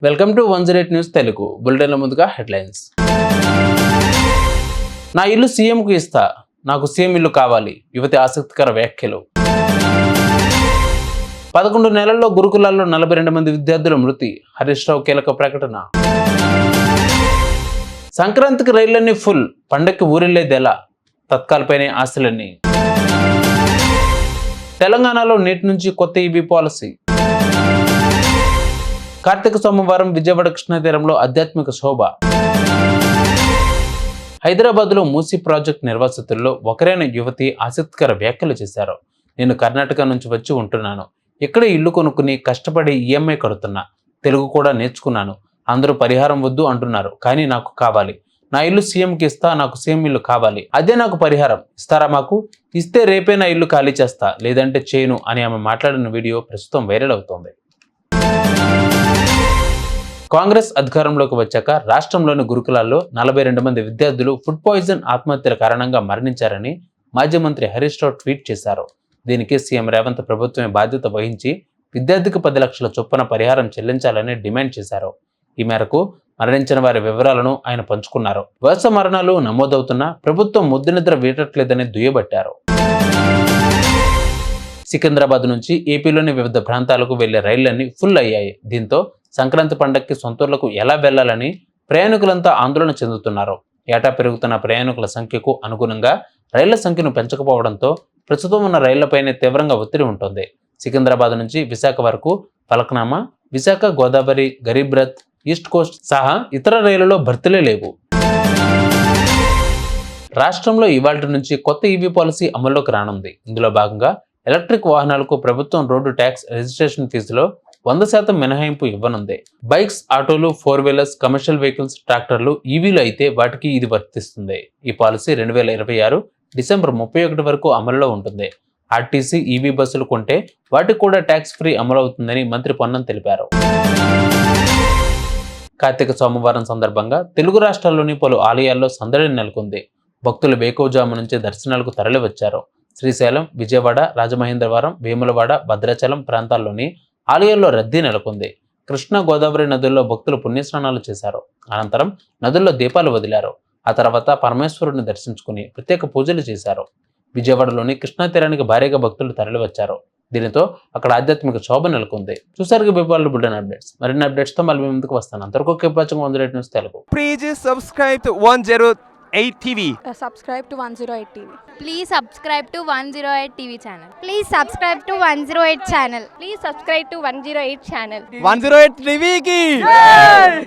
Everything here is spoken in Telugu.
వెల్కమ్ టు 108 న్యూస్ తెలుగు బులెటిన్ల ముందుగా హెడ్లైన్స్. నా ఇల్లు సీఎంకు ఇస్తా, నాకు సీఎం ఇల్లు కావాలి. యువతి ఆసక్తికర వ్యాఖ్యలు. 11 నెలల్లో గురుకులాల్లో 42 మంది విద్యార్థుల మృతి. హరీష్ రావు కీలక ప్రకటన. సంక్రాంతికి రైళ్లన్నీ ఫుల్, పండక్కి ఊరెళ్లేదెలా? తత్కాల్పైనే ఆశలన్నీ. తెలంగాణలో నేటి నుంచి కొత్త ఈవీ పాలసీ. కార్తీక సోమవారం విజయవాడ కృష్ణా తీరంలో ఆధ్యాత్మిక శోభ. హైదరాబాద్లో మూసీ ప్రాజెక్ట్ నిర్వాసితుల్లో ఒకరైన యువతి ఆసక్తికర వ్యాఖ్యలు చేశారు. నేను కర్ణాటక నుంచి వచ్చి ఉంటున్నాను. ఇక్కడే ఇల్లు కొనుక్కుని కష్టపడి ఈఎంఐ కడుతున్నా. తెలుగు కూడా నేర్చుకున్నాను. అందరూ పరిహారం వద్దు అంటున్నారు, కానీ నాకు కావాలి. నా ఇల్లు సీఎంకి ఇస్తా, నాకు సీఎం ఇల్లు కావాలి. అదే నాకు పరిహారం. ఇస్తారా మాకు? ఇస్తే రేపే నా ఇల్లు ఖాళీ చేస్తా, లేదంటే చేయను అని ఆమె మాట్లాడిన వీడియో ప్రస్తుతం వైరల్ అవుతోంది. కాంగ్రెస్ అధికారంలోకి వచ్చాక రాష్ట్రంలోని గురుకులాల్లో 42 మంది విద్యార్థులు ఫుడ్ పాయిజన్ ఆత్మహత్యల కారణంగా మరణించారని మాజీ మంత్రి హరీష్ రావు ట్వీట్ చేశారు. దీనికి సీఎం రేవంత్ ప్రభుత్వమే బాధ్యత వహించి విద్యార్థికి 10 లక్షల చొప్పున పరిహారం చెల్లించాలని డిమాండ్ చేశారు. ఈ మేరకు మరణించిన వారి వివరాలను ఆయన పంచుకున్నారు. వరుస మరణాలు నమోదవుతున్నా ప్రభుత్వం ముద్దునిద్ర వీడట్లేదని దుయ్యబట్టారు. సికింద్రాబాద్ నుంచి ఏపీలోని వివిధ ప్రాంతాలకు వెళ్లే రైళ్లన్నీ ఫుల్ అయ్యాయి. దీంతో సంక్రాంతి పండగకి సొంతూర్లకు ఎలా వెళ్లాలని ప్రయాణికులంతా ఆందోళన చెందుతున్నారు. ఏటా పెరుగుతున్న ప్రయాణికుల సంఖ్యకు అనుగుణంగా రైళ్ల సంఖ్యను పెంచకపోవడంతో ప్రస్తుతం ఉన్న రైళ్లపైనే తీవ్రంగా ఒత్తిడి ఉంటుంది. సికింద్రాబాద్ నుంచి విశాఖ వరకు ఫలక్నామా, విశాఖ, గోదావరి, గరీబ్ రథ్, ఈస్ట్ కోస్ట్ సహా ఇతర రైళ్లలో భర్తీలే లేవు. రాష్ట్రంలో ఇవాళ్టి నుంచి కొత్త ఈవీ పాలసీ అమల్లోకి రానుంది. ఇందులో భాగంగా ఎలక్ట్రిక్ వాహనాలకు ప్రభుత్వం రోడ్డు ట్యాక్స్ రిజిస్ట్రేషన్ ఫీజులో 100% మినహాయింపు ఇవ్వనుంది. బైక్స్, ఆటోలు, 4 వీలర్స్, కమర్షియల్ వెహికల్స్, ట్రాక్టర్లు ఈవీలు అయితే వాటికి ఇది వర్తిస్తుంది. ఈ పాలసీ 2026 డిసెంబర్ 31 వరకు అమలులో ఉంటుంది. ఆర్టీసీ ఈవీ బస్సులు కొంటే వాటికి కూడా ట్యాక్స్ ఫ్రీ అమలవుతుందని మంత్రి పొన్నం తెలిపారు. కార్తీక సోమవారం సందర్భంగా తెలుగు రాష్ట్రాల్లోని పలు ఆలయాల్లో సందడి నెలకొంది. భక్తులు వేకువజాము నుంచి దర్శనాలకు తరలివచ్చారు. శ్రీశైలం, విజయవాడ, రాజమహేంద్రవరం, వేములవాడ, భద్రాచలం ప్రాంతాల్లోని ఆలయాల్లో రద్దీ నెలకొంది. కృష్ణా, గోదావరి నదుల్లో భక్తులు పుణ్యస్నానాలు చేశారు. అనంతరం నదుల్లో దీపాలు వదిలారు. ఆ తర్వాత పరమేశ్వరుడిని దర్శించుకుని ప్రత్యేక పూజలు చేశారు. విజయవాడలోని కృష్ణా తీరానికి భారీగా భక్తులు తరలివచ్చారు. దీనితో అక్కడ ఆధ్యాత్మిక శోభ నెలకొంది. చూసారు బిబ్బాలు బుల్టన్ అప్డేట్స్. మరిన్ని అప్డేట్స్ తో మళ్ళీ ముందుకు వస్తాను. అంతవరకు keep watching 108 news Telugu. Please subscribe to 108 TV. Subscribe to 108 TV. Please subscribe to 108 TV channel. Please subscribe to 108 channel. Please subscribe to 108 channel. 108 TV ki